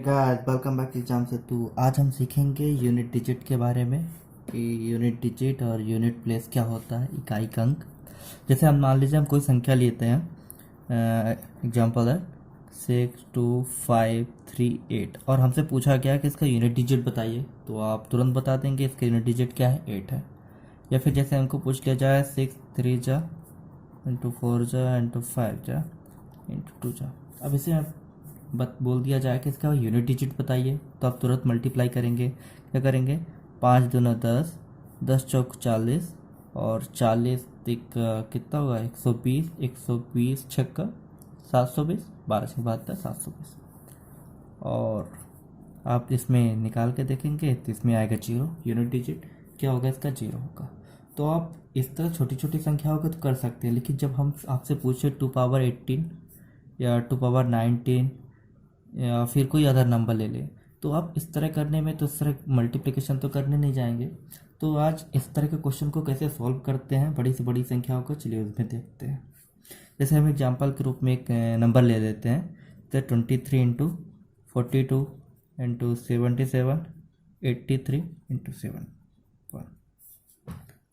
Guys welcome back to exam से। तो आज हम सीखेंगे यूनिट डिजिट के बारे में कि यूनिट डिजिट और यूनिट प्लेस क्या होता है, इकाई का अंक। जैसे हम मान लीजिए हम कोई संख्या लेते हैं, एग्जांपल है 62538 और हमसे पूछा गया कि इसका यूनिट डिजिट बताइए, तो आप तुरंत बता देंगे इसका यूनिट डिजिट क्या है, 8 है। या फिर जैसे हमको पूछ लिया जाए 6 3 जा इंटू 4 जा इंटू 5 जा इंटू 2 जा। अब इसे बोल दिया जाए कि इसका यूनिट डिजिट बताइए, तो आप तुरंत मल्टीप्लाई करेंगे। क्या करेंगे, 5 दूना 10, 10 चौक 40 और 40 कितना होगा 120, 120 छक्का 720, 12 से 72 720। और आप इसमें निकाल के देखेंगे तो इसमें आएगा 0, यूनिट डिजिट क्या होगा इसका 0 होगा। तो आप इस तरह छोटी छोटी संख्याओं को तो कर सकते हैं, लेकिन जब हम आपसे पूछे 2 पावर 18 या 2 पावर 19 या फिर कोई अदर नंबर ले ले, तो आप इस तरह करने में तो इस तरह मल्टीप्लिकेशन तो करने नहीं जाएंगे। तो आज इस तरह के क्वेश्चन को कैसे सॉल्व करते हैं बड़ी से बड़ी संख्याओं को, चलिए उसमें देखते हैं। जैसे हम एग्जांपल के रूप में एक नंबर ले लेते हैं, तो 23 इंटू 42 इंटू 77 83 इंटू 7।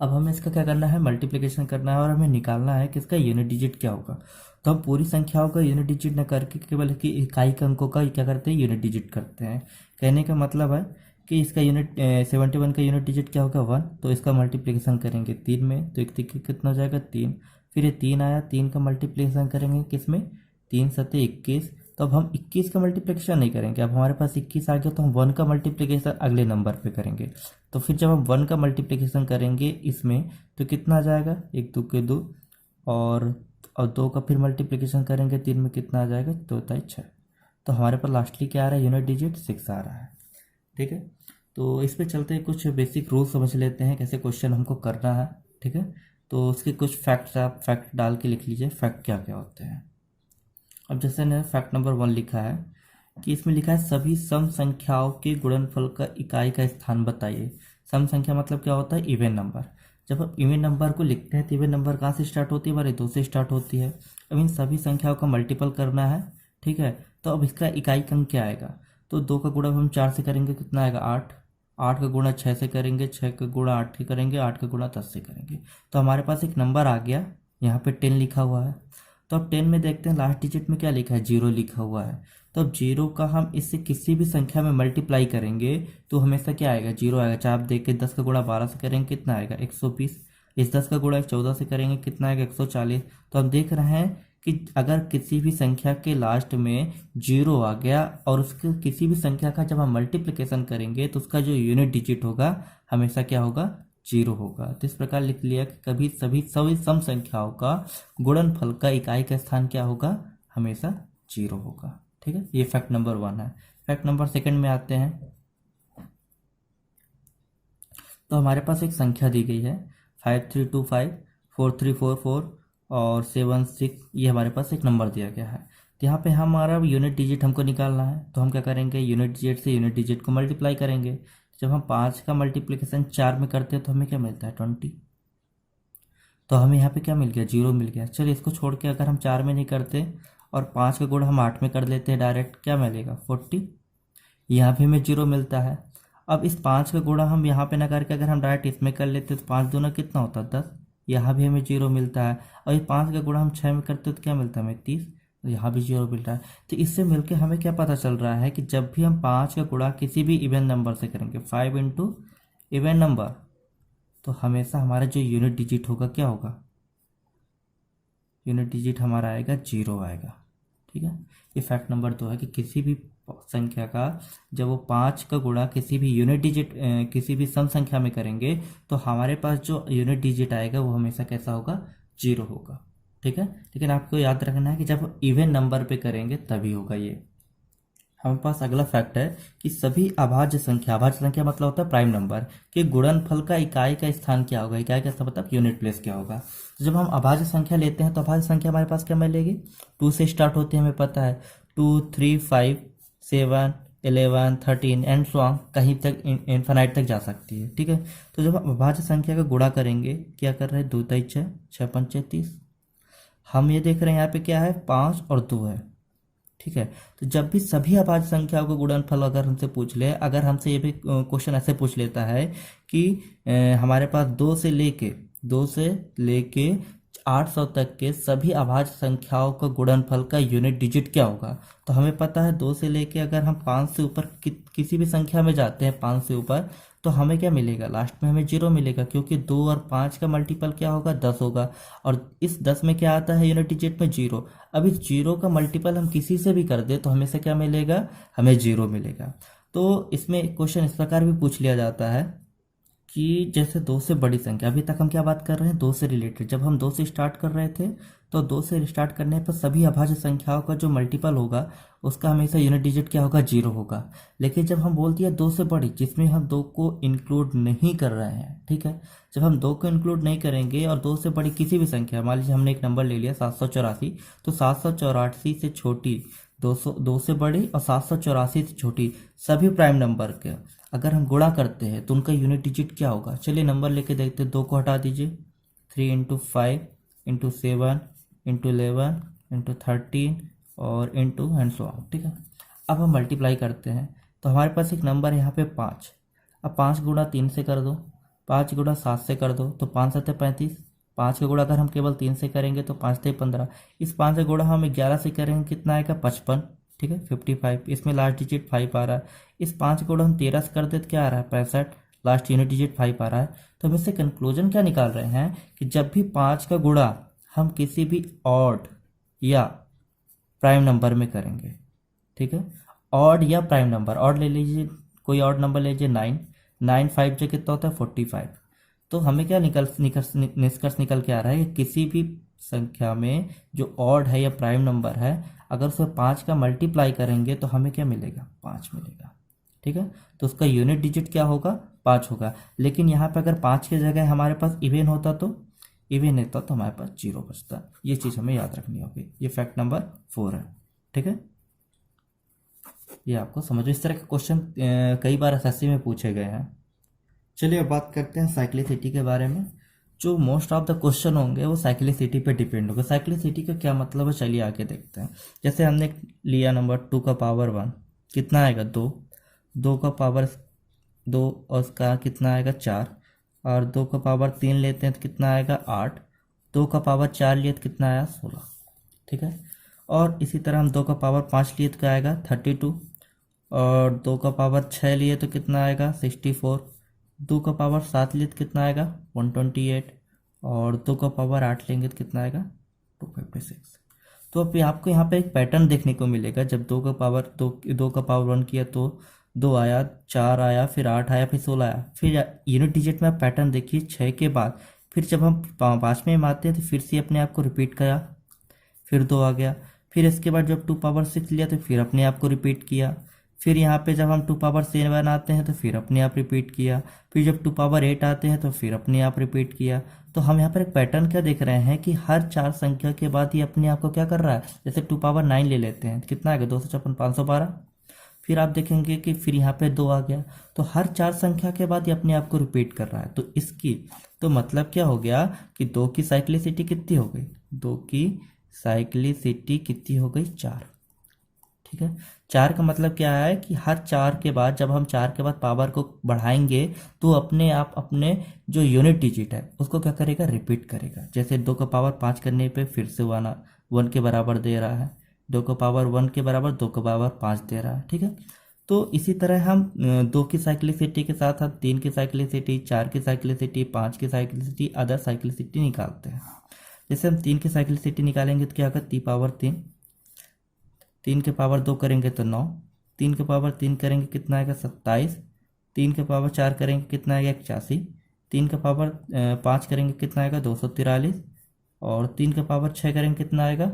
अब हमें इसका क्या करना है, मल्टीप्लिकेशन करना है और हमें निकालना है कि इसका यूनिट डिजिट क्या होगा। तो हम पूरी संख्याओं का यूनिट डिजिट न करके केवल कि इकाई के अंकों का क्या करते हैं, यूनिट डिजिट करते हैं। कहने का मतलब है कि इसका यूनिट 71 का यूनिट डिजिट क्या होगा 1, तो इसका मल्टीप्लिकेशन करेंगे 3 में, तो एक कितना हो जाएगा 3। फिर ये 3 आया, 3 का मल्टीप्लिकेशन करेंगे किस में, 3 सत्ते 21। तो अब हम 21 का मल्टीप्लिकेशन नहीं करेंगे, अब हमारे पास 21 आ गया तो हम 1 का मल्टीप्लिकेशन अगले नंबर पे करेंगे। तो फिर जब हम 1 का मल्टीप्लिकेशन करेंगे इसमें तो कितना आ जाएगा, 1 2 के 2 और 2 का फिर मल्टीप्लिकेशन करेंगे 3 में, कितना आ जाएगा 2 ताई 6। तो हमारे पास लास्टली क्या आ रहा है, यूनिट डिजिट 6 आ रहा है। ठीक है, तो इस पे चलते हैं, कुछ बेसिक रूल समझ लेते हैं कैसे क्वेश्चन हमको करना है। ठीक है, तो उसके कुछ फैक्ट्स आप फैक्ट डाल के लिख लीजिए, फैक्ट क्या क्या होते हैं। अब जैसे ने फैक्ट नंबर 1 लिखा है कि इसमें लिखा है सभी सम संख्याओं के गुणनफल का इकाई का स्थान बताइए। सम संख्या मतलब क्या होता है, इवन नंबर। जब आप इवन नंबर को लिखते हैं तो इवन नंबर कहाँ से स्टार्ट होती है, हमारे 2 से स्टार्ट होती है। अब इन सभी संख्याओं का मल्टीपल करना है। ठीक है, तो अब इसका इकाई अंक क्या आएगा, तो 2 का गुणा हम 4 से करेंगे, कितना आएगा 8। 8 का गुणा 6 से करेंगे, 6 का गुणा 8 से करेंगे, 8 का गुणा 10 से करेंगे। तो हमारे पास एक नंबर आ गया, यहाँ पे 10 लिखा हुआ है। तो अब 10 में देखते हैं लास्ट डिजिट में क्या लिखा है, 0 लिखा हुआ है। तो अब 0 का हम इससे किसी भी संख्या में मल्टीप्लाई करेंगे तो हमेशा क्या आएगा, 0 आएगा। चाहे आप देख के 10 का गुणा 12 से करेंगे कितना आएगा 120। इस 10 का गुणा 14 से करेंगे कितना आएगा 140। तो हम देख रहे हैं कि अगर किसी भी संख्या के लास्ट में 0 आ गया और उसके किसी भी संख्या का जब हम मल्टीप्लिकेशन करेंगे तो उसका जो यूनिट डिजिट होगा हमेशा क्या होगा, 0 होगा। तो इस प्रकार लिख लिया कि कभी सभी सभी सम संख्याओं का गुणनफल का इकाई का स्थान क्या होगा, हमेशा 0 होगा। ठीक है, ये फैक्ट नंबर 1 है। फैक्ट नंबर 2 में आते हैं, तो हमारे पास एक संख्या दी गई है 5325 4344 और 76, ये हमारे पास एक नंबर दिया गया है। तो यहाँ पे हमारा यूनिट डिजिट हमको निकालना है, तो हम क्या करेंगे, यूनिट डिजिट से यूनिट डिजिट को मल्टीप्लाई करेंगे। जब हम 5 का मल्टीप्लिकेशन 4 में करते हैं तो हमें क्या मिलता है 20। तो हमें यहाँ पे क्या मिल गया, 0 मिल गया। चलिए इसको छोड़ के अगर हम 4 में नहीं करते और 5 का गुणा हम 8 में कर लेते हैं डायरेक्ट, क्या मिलेगा 40। यहाँ भी हमें 0 मिलता है। अब इस 5 का गुणा हम यहाँ पे ना करके अगर हम डायरेक्ट इसमें कर लेते तो 5 दूना कितना होता है 10, यहाँ भी हमें 0 मिलता है। और इस 5 का गुणा हम 6 में करते तो क्या मिलता है हमें 30, तो यहाँ भी 0 मिल रहा है। तो इससे मिलकर हमें क्या पता चल रहा है कि जब भी हम 5 का गुणा किसी भी इवन नंबर से करेंगे, 5 इंटू इवन नंबर, तो हमेशा हमारा जो यूनिट डिजिट होगा क्या होगा, यूनिट डिजिट हमारा आएगा 0 आएगा। ठीक है, ये फैक्ट नंबर 2 है कि किसी भी संख्या का जब वो 5 का गुणा किसी भी यूनिट डिजिट किसी भी सम संख्या में करेंगे तो हमारे पास जो यूनिट डिजिट आएगा वो हमेशा कैसा होगा, 0 होगा। ठीक है, लेकिन आपको याद रखना है कि जब इवन नंबर पे करेंगे तभी होगा ये। हमारे पास अगला फैक्ट है कि सभी अभाज्य संख्या मतलब होता है प्राइम नंबर के गुणनफल का इकाई का स्थान क्या होगा। इकाई का मतलब यूनिट प्लेस क्या होगा। तो जब हम अभाज्य संख्या लेते हैं तो अभाज्य संख्या हमारे पास क्या मिलेगी, 2 से स्टार्ट होती है, हमें पता है 2 3 5 7 11 13 एंड सो ऑन, कहीं तक इनफाइनाइट तक जा सकती है। ठीक है, तो जब हम अभाज्य संख्या का गुणा करेंगे, क्या कर रहे हैं 2 ताई 6 6 5 30। हम ये देख रहे हैं यहाँ पे क्या है 5 और 2 है, ठीक है। तो जब भी सभी अभाज्य संख्याओं का गुणनफल अगर हमसे पूछ ले, अगर हमसे ये भी क्वेश्चन ऐसे पूछ लेता है कि हमारे पास 2 से लेके 800 तक के सभी अभाज्य संख्याओं का गुणनफल का यूनिट डिजिट क्या होगा, तो हमें पता है 2 से लेके अगर हम 5 से ऊपर किसी भी संख्या में जाते हैं 5 से ऊपर, तो हमें क्या मिलेगा, लास्ट में हमें 0 मिलेगा, क्योंकि 2 और 5 का मल्टीपल क्या होगा, 10 होगा। और इस 10 में क्या आता है यूनिट डिजिट में, 0। अब इस 0 का मल्टीपल हम किसी से भी कर दे तो हमें से क्या मिलेगा, हमें 0 मिलेगा। तो इसमें क्वेश्चन इस प्रकार भी पूछ लिया जाता है कि जैसे 2 से बड़ी संख्या, अभी तक हम क्या बात कर रहे हैं, 2 से रिलेटेड। जब हम 2 से स्टार्ट कर रहे थे तो 2 से स्टार्ट करने पर सभी अभाज्य संख्याओं का जो मल्टीपल होगा उसका हमेशा यूनिट डिजिट क्या होगा, 0 होगा। लेकिन जब हम बोल दिया 2 से बड़ी, जिसमें हम 2 को इंक्लूड नहीं कर रहे हैं, ठीक है, जब हम 2 को इंक्लूड नहीं करेंगे और 2 से बड़ी किसी भी संख्या, मान लीजिए हमने एक नंबर ले लिया 784, तो 784 से छोटी 2 से बड़ी और 784 से छोटी सभी प्राइम नंबर के अगर हम गुणा करते हैं तो उनका यूनिट डिजिट क्या होगा। चलिए नंबर लेके देखते हैं। 2 को हटा दीजिए, 3 इंटू 5 इंटू 7 इंटू 11 इंटू 13 और इंटू एंड सो ऑन, ठीक है। अब हम मल्टीप्लाई करते हैं तो हमारे पास एक नंबर है यहाँ पे 5। अब 5 गुणा 3 से कर दो, 5 गुणा 7 से कर दो, तो 5 7 35। 5 का गुणा अगर हम केवल 3 से करेंगे तो 5 3 15। इस 5 का गुणा हम 11 से करेंगे, कितना आएगा, 55, ठीक है, 55। इसमें लास्ट डिजिट 5 आ रहा है। इस 5 को हम 13 से कर दे तो क्या आ रहा है, 65। लास्ट यूनिट डिजिट 5 आ रहा है। तो हम इससे कंक्लूजन क्या निकाल रहे हैं कि जब भी 5 का गुणा हम किसी भी ऑड या प्राइम नंबर में करेंगे, ठीक है, ऑड या प्राइम नंबर, ऑड ले लीजिए, कोई ऑड नंबर ले लीजिए, 9 5 जो कितना होता है 45। तो हमें क्या निष्कर्ष निकल के आ रहा है कि किसी भी संख्या में जो ऑड है या प्राइम नंबर है, अगर उसे 5 का मल्टीप्लाई करेंगे तो हमें क्या मिलेगा, 5 मिलेगा, ठीक है। तो उसका यूनिट डिजिट क्या होगा, 5 होगा। लेकिन यहाँ पे अगर 5 की जगह हमारे पास इवन होता तो हमारे पास 0 बचता। ये चीज़ हमें याद रखनी होगी। ये फैक्ट नंबर 4 है, ठीक है। ये आपको समझो, इस तरह के क्वेश्चन कई बार एसएससी में पूछे गए हैं। चलिए अब बात करते हैं साइक्लिसिटी के बारे में। जो मोस्ट ऑफ द क्वेश्चन होंगे वो साइक्लिसिटी पे डिपेंड होगा। साइक्लिसिटी का क्या मतलब है, चलिए आगे देखते हैं। जैसे हमने लिया नंबर 2 का पावर 1, कितना आएगा, 2। 2 का पावर 2 और उसका कितना आएगा, 4। और 2 का पावर 3 लेते हैं तो कितना आएगा, 8। 2 का पावर 4 लिए तो कितना आया, 16, ठीक है। और इसी तरह हम 2 का पावर 5 लिए तो क्या आएगा, 32। और 2 का पावर 6 लिए तो कितना आएगा, 64। 2 का पावर 7 लिए तो कितना आएगा, 128। और 2 का पावर 8 लेंगे तो कितना आएगा, 256। तो अब आपको यहाँ पे एक पैटर्न देखने को मिलेगा। जब 2 का पावर 1 किया तो 2 आया, 4 आया, फिर 8 आया, फिर 16 आया। फिर यूनिट डिजिट में आप पैटर्न देखिए, 6 के बाद फिर जब हम 5वें में आते हैं तो फिर से अपने आप को रिपीट करा, फिर 2 आ गया। फिर इसके बाद जब 2 पावर 6 लिया तो फिर अपने आप को रिपीट किया। फिर यहाँ पे जब हम 2 पावर 7 आते हैं तो फिर अपने आप रिपीट किया। फिर जब 2 पावर 8 आते हैं तो फिर अपने आप रिपीट किया। तो हम यहाँ पर एक पैटर्न क्या देख रहे हैं कि हर 4 संख्या के बाद ये अपने आप को क्या कर रहा है। जैसे 2 पावर 9 ले लेते हैं, कितना आएगा, 256, 512। फिर आप देखेंगे कि फिर यहाँ पे 2 आ गया। तो हर 4 संख्या के बाद ये अपने आप को रिपीट कर रहा है। तो इसकी तो मतलब क्या हो गया कि 2 की साइक्लिसिटी कितनी हो गई, 2 की साइक्लिसिटी कितनी हो गई, 4, ठीक है। 4 का मतलब क्या है कि हर 4 के बाद जब हम 4 के बाद पावर को बढ़ाएंगे तो अपने आप अपने जो यूनिट डिजिट है उसको क्या करेगा, रिपीट करेगा। जैसे 2 का पावर 5 करने पे फिर से 1 के बराबर दे रहा है, 2 का पावर 1 के बराबर 2 का पावर 5 दे रहा है, ठीक है। तो इसी तरह हम 2 की साइक्लिसिटी के साथ हम 3 की साइक्लिसिटी, 4 की साइक्लिसिटी, 5 की साइक्लिसिटी, अदर साइक्लिसिटी निकालते हैं। जैसे हम 3 की साइक्लिसिटी निकालेंगे तो क्या होगा, 3 पावर 3, 3 के पावर 2 करेंगे तो 9, 3 के पावर 3 करेंगे कितना आएगा, 27, 3 के पावर 4 करेंगे कितना आएगा, 81, 3 के पावर 5 करेंगे कितना आएगा, 243, और 3 के पावर 6 करेंगे कितना आएगा,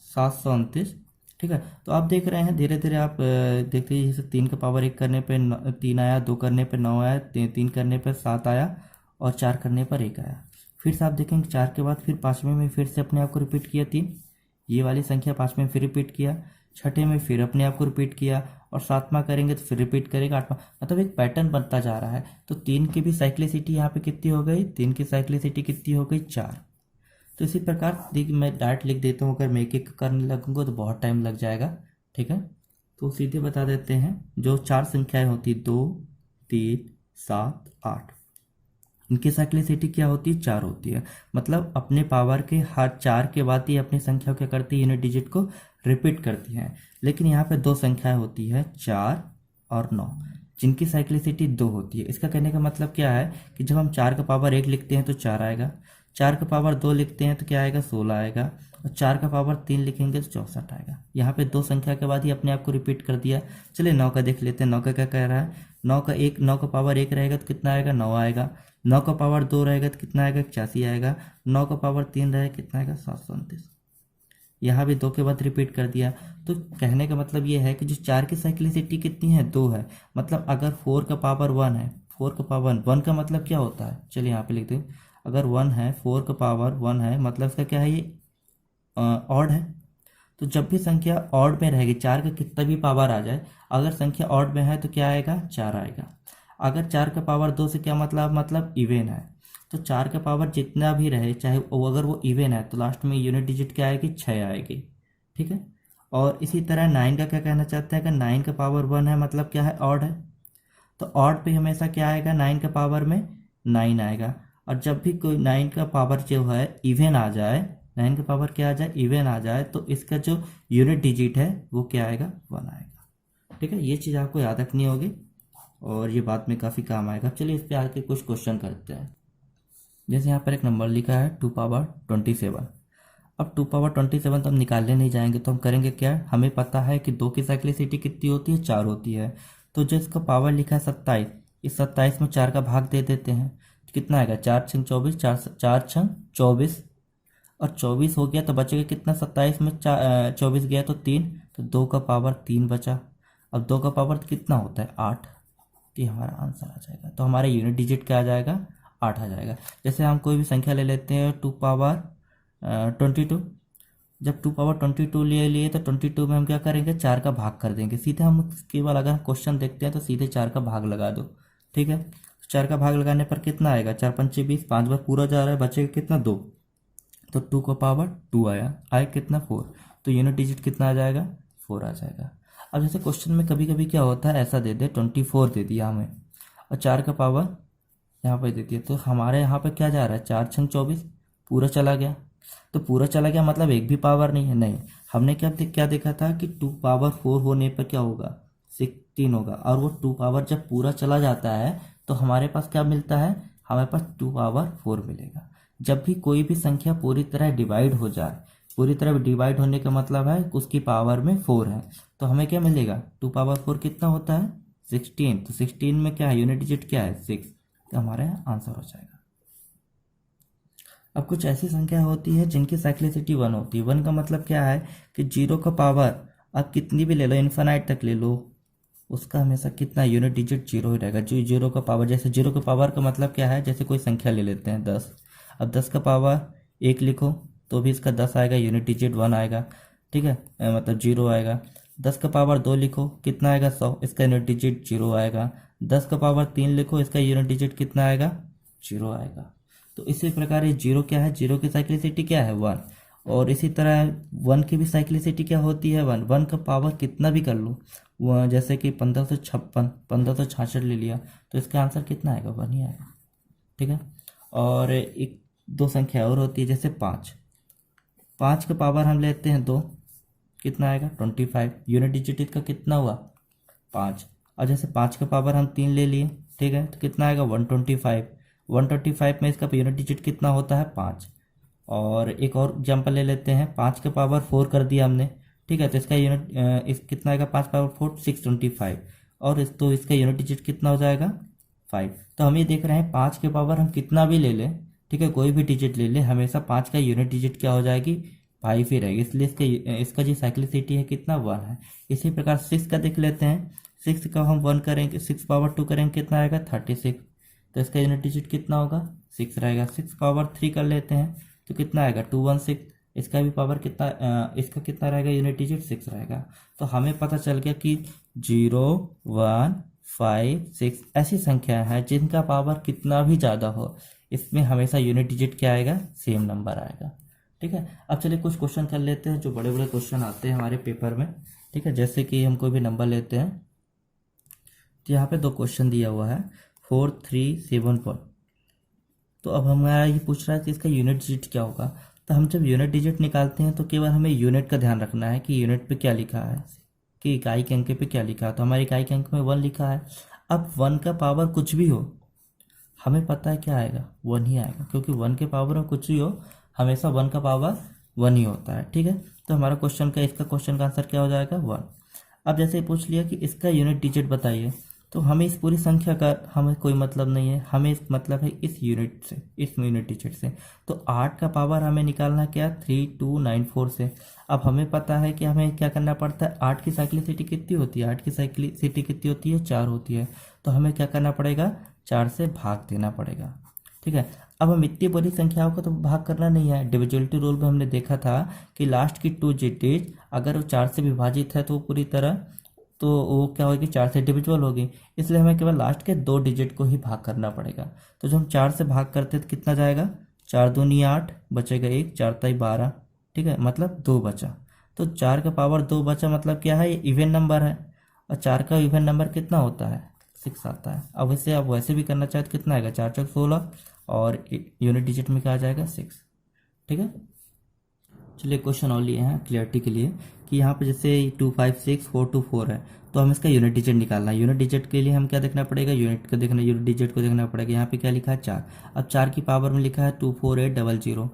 729, ठीक है। तो आप देख रहे हैं धीरे धीरे आप देखते हैं, जैसे 3 का पावर 1 करने पे 3 आया, 2 करने पे 9 आया, 3 करने पे 7 आया, और 4 करने पर 1 आया। फिर से आप देखेंगे 4 के बाद फिर 5वें में फिर से अपने आप को रिपीट किया 3, ये वाली संख्या 5वें में फिर रिपीट किया, 6ठे में फिर अपने आप को रिपीट किया, और 7वां करेंगे तो फिर रिपीट करेगा 8वां। मतलब एक पैटर्न बनता जा रहा है। तो 3 की भी साइक्लिसिटी यहाँ पे कितनी हो गई, 3 की साइक्लिसिटी कितनी हो गई, 4। तो इसी प्रकार देखिए मैं डायरेक्ट लिख देता हूँ, अगर मैं एक एक करने लगूंगा तो बहुत टाइम लग जाएगा। ठीक है, तो सीधे बता देते हैं, जो 4 संख्याएं होती 2, 3, 7, 8, इनकी साइक्लिसिटी क्या होती है? 4 होती है। मतलब अपने पावर के हर 4 के बाद ही अपनी संख्या क्या करती है? यूनिट डिजिट को रिपीट करती हैं। लेकिन यहाँ पे 2 संख्याएं होती है 4 और 9, जिनकी साइक्लिसिटी 2 होती है। इसका कहने का मतलब क्या है कि जब हम 4 का पावर 1 लिखते हैं तो 4 आएगा, 4 का पावर 2 लिखते हैं तो क्या आएगा? 16 आएगा, और 4 का पावर 3 लिखेंगे तो 64 आएगा। यहाँ पे 2 संख्या के बाद ही अपने आप को रिपीट कर दिया। चलिए 9 का देख लेते हैं, 9 का क्या कह रहा है? 9 का पावर 1 रहेगा तो कितना आएगा? 9 आएगा। 9 का पावर 2 रहेगा तो कितना आएगा? 81 आएगा। 9 का पावर 3 रहेगा कितना आएगा? 729। यहाँ भी 2 के बाद रिपीट कर दिया। तो कहने का मतलब ये है कि जो 4 की साइक्लिसिटी कितनी है? 2 है। मतलब अगर 4 का पावर 1 है, 4 का पावर 1 का मतलब क्या होता है? चलिए यहाँ पे लिखते हैं, अगर 1 है, 4 का पावर 1 है, मतलब इसका क्या है? ये ऑड है। तो जब भी संख्या ऑड में रहेगी, 4 का कितना भी पावर आ जाए, अगर संख्या ऑड में है तो क्या आएगा? 4 आएगा। अगर 4 का पावर 2 से क्या मतलब इवन है। तो 4 का पावर जितना भी रहे, चाहे अगर वो इवन है, तो लास्ट में यूनिट डिजिट क्या आएगी? 6 आएगी। ठीक है, और इसी तरह 9 का क्या कहना चाहते हैं? अगर 9 का पावर 1 है, मतलब क्या है? ऑड है। तो ऑड पे हमेशा क्या आएगा? 9 के पावर में 9 आएगा। और जब भी कोई 9 का पावर जो है इवन आ जाए, 9 का पावर क्या आ जाए? इवन आ जाए, तो इसका जो यूनिट डिजिट है वो क्या आएगा? 1 आएगा। ठीक है, ये चीज़ आपको याद रखनी होगी और ये बाद में काफ़ी काम आएगा। चलिए इस पे आके कुछ क्वेश्चन करते हैं। जैसे यहाँ पर एक नंबर लिखा है 2 पावर 27। अब 2 पावर 27 तो हम निकालने नहीं जाएंगे, तो हम करेंगे क्या? हमें पता है कि 2 की साइक्लिसिटी कितनी होती है? 4 होती है। तो जो इसका पावर लिखा है 27, इस 27 में 4 का भाग दे देते हैं तो कितना आएगा? 4 छंग 24, 4 छंग 24, और 24 हो गया तो बचेगा कितना? 27 में 24 गया तो 3, तो 2 का पावर 3 बचा। अब 2 का पावर कितना होता है? 8। ये हमारा आंसर आ जाएगा। तो हमारा यूनिट डिजिट क्या आ जाएगा? 8 आ जाएगा। जैसे हम कोई भी संख्या ले लेते हैं 2 पावर 22। जब 2 पावर 22 ले लिए तो 22 में हम क्या करेंगे? 4 का भाग कर देंगे। सीधे हम केवल अगर क्वेश्चन देखते हैं तो सीधे 4 का भाग लगा दो। ठीक है, 4 का भाग लगाने पर कितना आएगा? 4 पंचे 20, 5 बार पूरा जा रहा है, बचेगा कितना? 2। तो 2 का पावर 2 आया कितना? 4। तो यूनिट डिजिट कितना आ जाएगा? 4 आ जाएगा। अब जैसे क्वेश्चन में कभी कभी क्या होता है, ऐसा दे दे 24 दे दिया हमें, और 4 का पावर यहाँ पे दे दिया, तो हमारे यहाँ पे क्या जा रहा है? 4 छंग 24 पूरा चला गया। तो पूरा चला गया मतलब एक भी पावर नहीं है। नहीं, हमने क्या देखा था कि 2 पावर 4 होने पर क्या होगा? 16 होगा। और वो 2 पावर जब पूरा चला जाता है तो हमारे पास क्या मिलता है? हमारे पास 2 पावर 4 मिलेगा। जब भी कोई भी संख्या पूरी तरह डिवाइड हो जाए, पूरी तरह डिवाइड होने का मतलब है उसकी पावर में 4 है, तो हमें क्या मिलेगा? 2 पावर 4 कितना होता है? 16। तो 16 में क्या है? यूनिट डिजिट क्या है? 6। तो हमारा आंसर हो जाएगा। अब कुछ ऐसी संख्या होती है जिनकी साइक्लिसिटी 1 होती है। 1 का मतलब क्या है कि 0 का पावर आप कितनी भी ले लो, इन्फिनाइट तक ले लो, उसका हमेशा कितना? यूनिट डिजिट 0 ही रहेगा। जो 0 का पावर, जैसे 0 का पावर का मतलब क्या है? जैसे कोई संख्या ले लेते हैं 10, अब 10 का पावर 1 लिखो तो भी इसका 10 आएगा, यूनिट डिजिट 1 आएगा। ठीक है, मतलब 0 आएगा। 10 का पावर 2 लिखो कितना आएगा? 100, इसका यूनिट डिजिट 0 आएगा। 10 का पावर 3 लिखो, इसका यूनिट डिजिट कितना आएगा? 0 आएगा। तो इसी प्रकार ये 0 क्या है? 0 की साइक्लिसिटी क्या है? 1। और इसी तरह 1 की भी साइक्लिसिटी क्या होती है? 1। 1 का पावर कितना भी कर लो, वो जैसे कि 1556, 1566 ले लिया, तो इसका आंसर कितना आएगा? 1 ही आएगा। ठीक है, और एक 2 संख्या और होती है, जैसे 5। 5 का पावर हम लेते हैं 2, कितना आएगा? 25। यूनिट डिजिट इसका कितना हुआ? 5। और जैसे 5 का पावर हम 3 ले लिए, ठीक है, तो कितना आएगा? 125। 125 में इसका यूनिट डिजिट कितना होता है? 5। और एक और एग्जाम्पल ले लेते हैं, 5 के पावर 4 कर दिया हमने, ठीक है, तो इसका यूनिट इस कितना आएगा? 5 पावर 4 625। और तो इसका यूनिट डिजिट कितना हो जाएगा? 5। तो हम ये देख रहे हैं 5 के पावर हम कितना भी ले लें, ठीक है, कोई भी डिजिट ले लें, हमेशा 5 का यूनिट डिजिट क्या हो जाएगी? 5 ही रहेगी। इसलिए इसका जो साइक्लिसिटी है कितना? 1 है। इसी प्रकार 6 का देख लेते हैं। 6 का हम 1 करेंगे, 6 पावर 2 करेंगे, कितना आएगा? 36। तो इसका यूनिट डिजिट कितना होगा? 6 रहेगा। 6 पावर 3 कर लेते हैं तो कितना आएगा? 216। इसका भी पावर कितना, इसका कितना रहेगा? यूनिट डिजिट 6 रहेगा। तो हमें पता चल गया कि 0, 1, 5, 6 ऐसी संख्या है जिनका पावर कितना भी ज़्यादा हो, इसमें हमेशा यूनिट डिजिट क्या आएगा? सेम नंबर आएगा। ठीक है। अब चलिए कुछ क्वेश्चन कर लेते हैं जो बड़े बड़े क्वेश्चन आते हैं हमारे पेपर में। ठीक है, जैसे कि हम कोई भी नंबर लेते हैं तो यहाँ पे 2 क्वेश्चन दिया हुआ है 4371। तो अब हमारा ये पूछ रहा है कि इसका यूनिट डिजिट क्या होगा। तो हम जब यूनिट डिजिट निकालते हैं तो केवल हमें यूनिट का ध्यान रखना है कि यूनिट पे क्या लिखा है, कि इकाई के अंक पे क्या लिखा है। तो हमारी इकाई के अंक में 1 लिखा है। अब 1 का पावर कुछ भी हो, हमें पता है क्या आएगा, 1 ही आएगा, क्योंकि 1 के पावर में कुछ भी हो हमेशा 1 का पावर 1 ही होता है। ठीक है, तो हमारा इसका क्वेश्चन का आंसर क्या हो जाएगा, 1। अब जैसे पूछ लिया कि इसका यूनिट डिजिट बताइए, तो हमें इस पूरी संख्या का हमें कोई मतलब नहीं है, हमें इस मतलब है इस यूनिट से, इस यूनिट डिजिट से। तो 8 का पावर हमें निकालना क्या, 3294 से। अब हमें पता है कि हमें क्या करना पड़ता है, 8 की साइक्लिसिटी कितनी होती है, 8 की साइक्लिसिटी कितनी होती है, 4 होती है। तो हमें क्या करना पड़ेगा, 4 से भाग देना पड़ेगा। ठीक है, अब हम इतनी बड़ी संख्याओं को तो भाग करना नहीं है। डिविजिबिलिटी रूल में हमने देखा था कि लास्ट की 2 डिजिट अगर वो 4 से विभाजित है तो पूरी तरह तो वो क्या होगी, 4 से डिविजिबल होगी। इसलिए हमें केवल लास्ट के 2 डिजिट को ही भाग करना पड़ेगा। तो जब हम 4 से भाग करते तो कितना जाएगा, 4 दूनी 8, बचेगा 1, 4 ताई 12। ठीक है, मतलब 2 बचा। तो 4 का पावर 2 बचा, मतलब क्या है, ये इवन नंबर है। और 4 का इवन नंबर कितना होता है, 6 आता है। अब इसे आप वैसे भी करना चाहे तो कितना आएगा, 4 चौक 16, और यूनिट डिजिट में क्या आ जाएगा, 6। ठीक है, चलिए क्वेश्चन और लिए हैं क्लियरिटी के लिए कि यहाँ पे जैसे 256424 है, तो हम इसका यूनिट डिजिट निकालना है। यूनिट डिजिट के लिए हम क्या देखना पड़ेगा, यूनिट डिजिट को देखना पड़ेगा। यहाँ पे क्या लिखा है, 4। अब 4 की पावर में लिखा है 24800।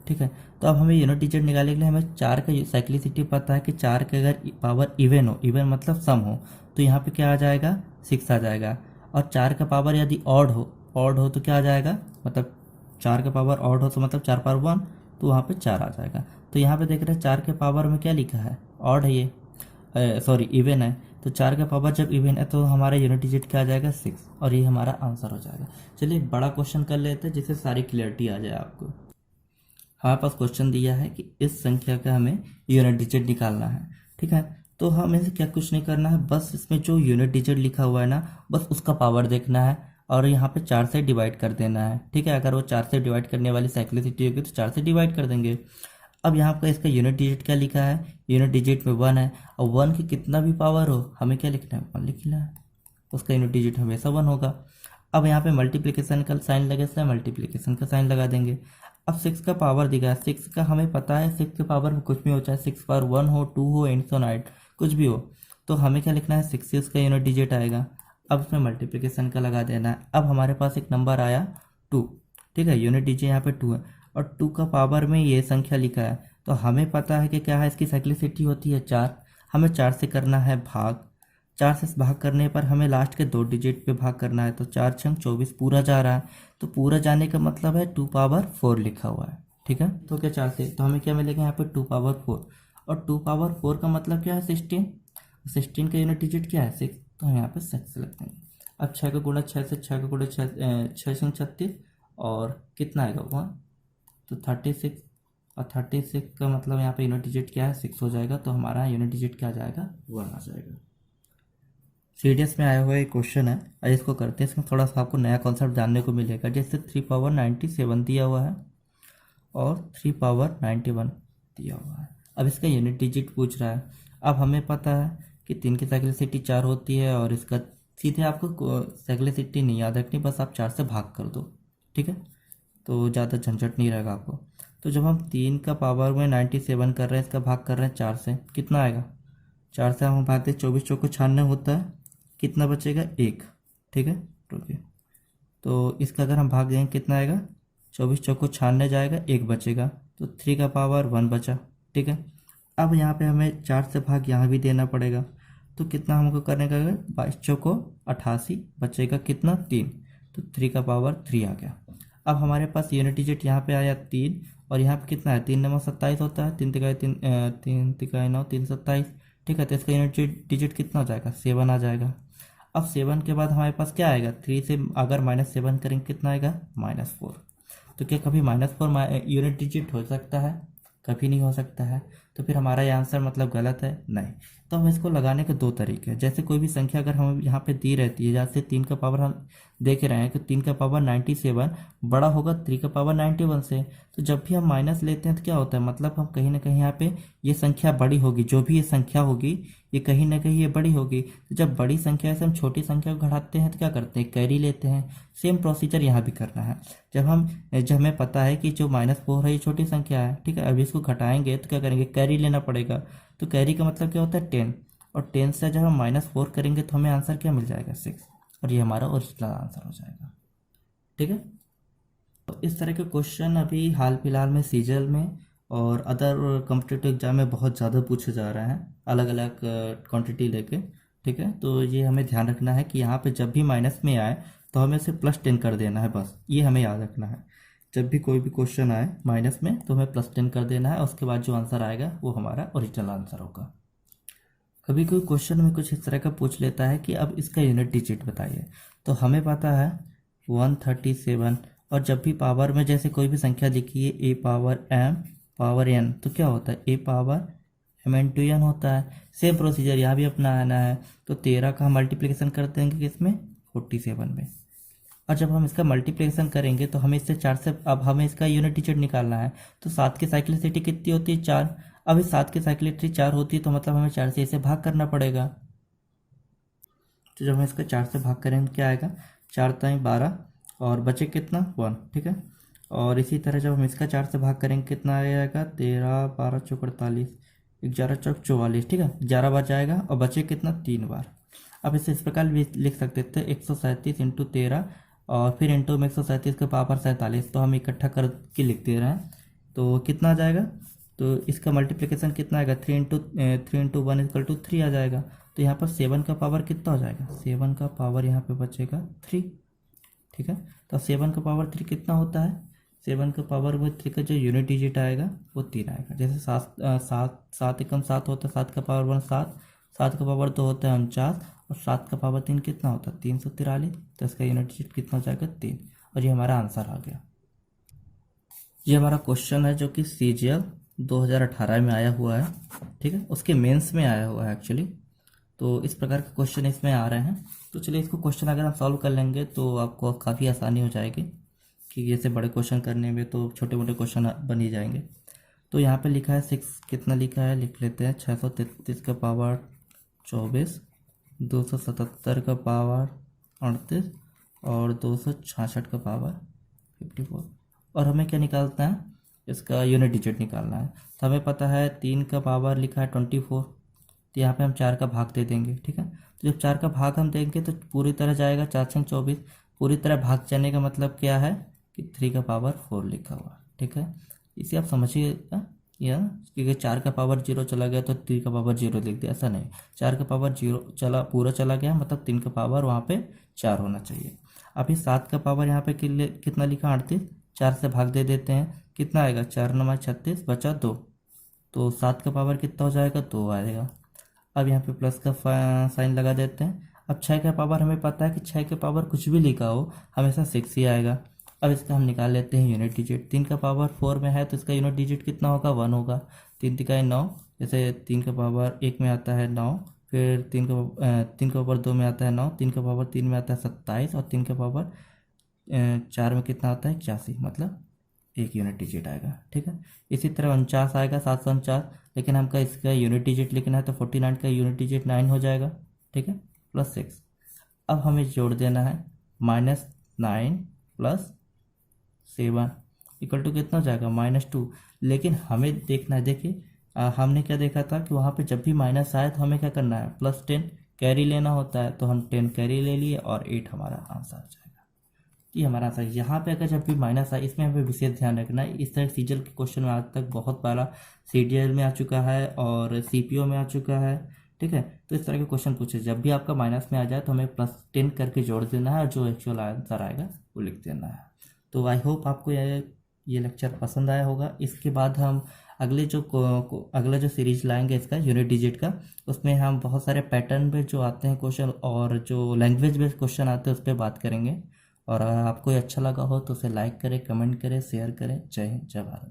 ठीक है, तो अब हमें यूनिट डिजिट निकालने के लिए हमें 4 का साइक्लिसिटी पता है कि 4 के अगर पावर इवन हो, इवन मतलब सम हो, तो यहाँ पे क्या आ जाएगा, 6 आ जाएगा। और 4 का पावर यदि ऑड हो तो क्या आ जाएगा, मतलब 4 का पावर ऑड हो तो मतलब 4 पावर 1, तो वहाँ पे 4 आ जाएगा। तो यहाँ पे देख रहे हैं 4 के पावर में क्या लिखा है, ऑड है ये, सॉरी इवन है। तो 4 का पावर जब इवन है तो हमारा यूनिट डिजिट क्या आ जाएगा, 6, और ये हमारा आंसर हो जाएगा। चलिए बड़ा क्वेश्चन कर लेते हैं जिससे सारी क्लियरिटी आ जाए आपको। हमारे पास क्वेश्चन दिया है कि इस संख्या का हमें यूनिट डिजिट निकालना है। ठीक है, तो हमें इसे क्या कुछ नहीं करना है, बस इसमें जो यूनिट डिजिट लिखा हुआ है ना, बस उसका पावर देखना है और यहाँ पे 4 से डिवाइड कर देना है। ठीक है, अगर वो 4 से डिवाइड करने वाली साइक्लिसिटी होगी तो 4 से डिवाइड कर देंगे। अब यहाँ पर इसका यूनिट डिजिट क्या लिखा है, यूनिट डिजिट में 1 है, और 1 की कितना भी पावर हो हमें क्या लिखना है, 1 लिखना है। उसका यूनिट डिजिट हमेशा 1 होगा। अब यहाँ पे मल्टीप्लिकेशन का साइन लगे, इसलिए मल्टीप्लिकेशन का साइन लगा देंगे। अब 6 का पावर दिखा है, 6 का हमें पता है 6 के पावर में कुछ भी हो, चाहे 6 पावर 1 हो, 2 हो, इनफिनाइट कुछ भी हो, तो हमें क्या लिखना है, 6 से उसका यूनिट डिजिट आएगा। अब इसमें मल्टीप्लिकेशन का लगा देना है। अब हमारे पास एक नंबर आया 2। ठीक है, यूनिट डिजिट यहाँ पे 2 है, और 2 का पावर में ये संख्या लिखा है, तो हमें पता है कि क्या है, इसकी साइक्लिसिटी होती है 4। हमें 4 से करना है भाग। 4 से भाग करने पर हमें लास्ट के 2 डिजिट पे भाग करना है, तो 4 छंग 24 पूरा जा रहा है। तो पूरा जाने का मतलब है 2 पावर 4 लिखा हुआ है। ठीक है, तो क्या 4 से, तो हमें क्या मिलेगा यहाँ पे 2 पावर 4, और 2 पावर 4 का मतलब क्या है, 16। 16 का यूनिट डिजिट क्या है, 6, तो हम यहाँ पे 6 लिख देंगे। अब 6 का गुणा 6 से, 6 का गुणा 6 छंग 36, और कितना आएगा 1, तो 36, और 36 का मतलब यहाँ पे यूनिट डिजिट क्या है, 6 हो जाएगा। तो हमारा यूनिट डिजिट क्या आ जाएगा, 1 आ जाएगा। सीडीएस में आया हुआ एक क्वेश्चन है, और इसको करते हैं। इसमें थोड़ा सा आपको नया कॉन्सेप्ट जानने को मिलेगा। जैसे 3 पावर 97 दिया हुआ है और 3 पावर 91 दिया हुआ है। अब इसका यूनिट डिजिट पूछ रहा है। अब हमें पता है कि 3 की साइक्लिसिटी 4 होती है, और इसका सीधे आपको साइक्लिसिटी नहीं याद रखनी, बस आप 4 से भाग कर दो। ठीक है, तो ज़्यादा झंझट नहीं रहेगा आपको। तो जब हम 3 का पावर में 97 कर रहे हैं, इसका भाग कर रहे हैं 4 से, कितना आएगा, 4 से हम भागते 24 चौको 96 होता है, कितना बचेगा, 1। ठीक है, रुकिए, तो इसका अगर हम भाग देंगे कितना आएगा, 24 चौको 96 जाएगा, 1 बचेगा, तो 3 का पावर 1 बचा। ठीक है, अब यहाँ पे हमें 4 से भाग यहाँ भी देना पड़ेगा, तो कितना हमको करने का, 22 चौको 88 बचेगा, कितना, 3, तो 3 का पावर 3 आ गया। अब हमारे पास यूनिट डिजिट यहाँ पे आया 3, और यहाँ पे कितना है, 3 नंबर 27 होता है, 3 तिकाई 9, 3 27। ठीक है, तो इसका यूनिट डिजिट कितना हो जाएगा, 7 आ जाएगा। अब 7 के बाद हमारे पास क्या आएगा, 3 से अगर -7 करेंगे कितना आएगा, -4। तो क्या कभी -4 यूनिट डिजिट हो सकता है, कभी नहीं हो सकता है। तो फिर हमारा ये आंसर मतलब गलत है? नहीं। तो हम इसको लगाने के दो तरीके हैं। जैसे कोई भी संख्या अगर हमें यहाँ पे दी रहती है, जैसे 3 का पावर हम देख रहे हैं कि 3 का पावर 97 बड़ा होगा 3 का पावर 91 से। तो जब भी हम माइनस लेते हैं तो क्या होता है, मतलब हम कहीं ना कहीं यहाँ पे ये संख्या बड़ी होगी, जो भी ये संख्या होगी ये कहीं ना कहीं ये बड़ी होगी। तो जब बड़ी संख्या से हम छोटी संख्या को घटाते हैं तो क्या करते हैं, कैरी लेते हैं। सेम प्रोसीजर यहाँ भी करना है। जब हमें पता है कि जो -4 है ये छोटी संख्या है, ठीक है, अभी इसको घटाएंगे तो क्या करेंगे, कैरी लेना पड़ेगा। तो कैरी का मतलब क्या होता है, 10, और 10 से जब हम -4 करेंगे तो हमें आंसर क्या मिल जाएगा, 6, और ये हमारा ओरिजिनल आंसर हो जाएगा। ठीक है। तो इस तरह के क्वेश्चन अभी हाल फिलहाल में सीजल में और अदर कॉम्पिटिटिव एग्जाम में बहुत ज़्यादा पूछे जा रहे हैं, अलग अलग क्वांटिटी लेके। ठीक है, तो ये हमें ध्यान रखना है कि यहाँ पे जब भी माइनस में आए तो हमें इसे +10 कर देना है, बस ये हमें याद रखना है। जब भी कोई भी क्वेश्चन आए माइनस में तो हमें +10 कर देना है, उसके बाद जो आंसर आएगा वो हमारा ओरिजिनल आंसर होगा। कभी कोई क्वेश्चन में कुछ इस तरह का पूछ लेता है कि अब इसका यूनिट डिजिट बताइए, तो हमें पता है 137, और जब भी पावर में जैसे कोई भी संख्या लिखी है a power m power n, तो क्या होता है a पावर m/n होता है। सेम प्रोसीजर यहाँ भी अपना आना है। तो 13 का हम मल्टीप्लिकेशन कर देंगे किसमें, 47 में। और जब हम इसका मल्टीप्लिकेशन करेंगे तो हमें इससे 4 से, अब हमें इसका यूनिट डिजिट निकालना है। तो 7 की साइक्लिसिटी कितनी होती है, 4। अब इस 7 की साइक्लिसिटी 4 होती है तो मतलब हमें 4 से इसे भाग करना पड़ेगा। तो जब हम इसका 4 से भाग करेंगे क्या आएगा, 4 ताई 12, और बचे कितना, 1। ठीक है। और इसी तरह जब हम इसका 4 से भाग करेंगे कितना आ जाएगा, 13, 12 चौक 48, 11 चौक 44। ठीक है, 11 बार जाएगा और बचे कितना, 3 बार। अब इसे इस प्रकार भी लिख सकते थे, 137 इंटू 13 और फिर इंटू में 137 का पावर 47। तो हम इकट्ठा करके लिख दे रहे हैं तो कितना आ जाएगा, तो इसका मल्टीप्लिकेशन कितना आएगा, 3 इंटू 1 = 3 आ जाएगा। तो यहाँ पर 7 का पावर कितना हो जाएगा, 7 का पावर यहाँ पे बचेगा 3। ठीक है, तो 7 का पावर 3 कितना होता है, 7 का पावर वो 3 का जो यूनिट डिजिट आएगा वो 3 आएगा। जैसे 7 एकम 7 होता है, 7 का पावर 1 7, 7 का पावर 2 होता है 49, और 7 का पावर 3 कितना होता है, 343। तो इसका यूनिट डिजिट कितना हो जाएगा, 3, और ये हमारा आंसर आ गया। ये हमारा क्वेश्चन है जो कि CGL 2018 में आया हुआ है। ठीक है, उसके मेंस में आया हुआ है एक्चुअली। तो इस प्रकार के क्वेश्चन इसमें आ रहे हैं। तो चलिए इसको क्वेश्चन अगर हम सॉल्व कर लेंगे तो आपको काफ़ी आसानी हो जाएगी, कि जैसे बड़े क्वेश्चन करने में तो छोटे मोटे क्वेश्चन बन ही जाएंगे। तो यहाँ पे लिखा है 6, कितना लिखा है लिख लेते हैं, 633 का पावर 24, 277 का पावर 38, और 266 का पावर 54। और हमें क्या निकालना है, इसका यूनिट डिजिट निकालना है। तो हमें पता है 3 का पावर लिखा है 24, तो यहाँ पे हम 4 का भाग दे देंगे। ठीक है, तो जब 4 का भाग हम देंगे तो पूरी तरह जाएगा, 4 6 24, पूरी तरह भाग जाने का मतलब क्या है कि 3 का पावर 4 लिखा हुआ। ठीक है, इसे आप समझिएगा, या क्योंकि 4 का पावर 0 चला गया तो 3 का पावर 0 लिख दिया, ऐसा नहीं। 4 का पावर 0 पूरा चला गया मतलब 3 का पावर वहाँ पे 4 होना चाहिए। अभी 7 का पावर यहाँ पे कितना लिखा, 38, 4 से भाग दे देते हैं, कितना आएगा, 4 9 36, बचा 2, तो 7 का पावर कितना हो जाएगा, 2 आएगा। अब यहाँ पे प्लस का साइन लगा देते हैं। अब 6 का पावर हमें पता है कि 6 के पावर कुछ भी लिखा हो हमेशा 6 ही आएगा। अब इसका हम निकाल लेते हैं यूनिट डिजिट। 3 का पावर 4 में है तो इसका यूनिट डिजिट कितना होगा, 1 होगा। 3 3 9, जैसे 3 का पावर 1 में आता है 9, फिर 3 का पावर 2 में आता है 9, 3 का पावर 3 में आता है 27, और 3 का पावर 4 में कितना आता है, 81, मतलब 1 यूनिट डिजिट आएगा। ठीक है, इसी तरह 49 आएगा, 749, लेकिन हमका इसका यूनिट डिजिट लिखना है तो 49 का यूनिट डिजिट 9 हो जाएगा। ठीक है, +6। अब हमें जोड़ देना है, -9 + 7 = कितना हो जाएगा, -2। लेकिन हमें देखना है, देखिए हमने क्या देखा था कि वहाँ पे जब भी माइनस आए तो हमें क्या करना है, +10 कैरी लेना होता है। तो हम 10 कैरी ले लिए और 8 हमारा आंसर आ जाएगा। ये हमारा आंसर। यहाँ पे अगर जब भी माइनस आए, इसमें हमें विशेष ध्यान रखना है। इस तरह सीजीएल के क्वेश्चन में आज तक बहुत बार सीडीएल में आ चुका है और सीपीओ में आ चुका है। ठीक है, तो इस तरह के क्वेश्चन पूछे, जब भी आपका माइनस में आ जाए तो हमें +10 करके जोड़ देना है और जो एक्चुअल आंसर आएगा वो लिख देना है। तो आई होप आपको ये लेक्चर पसंद आया होगा। इसके बाद हम अगला जो सीरीज लाएंगे इसका यूनिट डिजिट का, उसमें हम बहुत सारे पैटर्न पे जो आते हैं क्वेश्चन और जो लैंग्वेज बेस्ड क्वेश्चन आते हैं उस पर बात करेंगे। और अगर आपको ये अच्छा लगा हो तो उसे लाइक करें, कमेंट करें, शेयर करें। जय हिंद, जय भारत।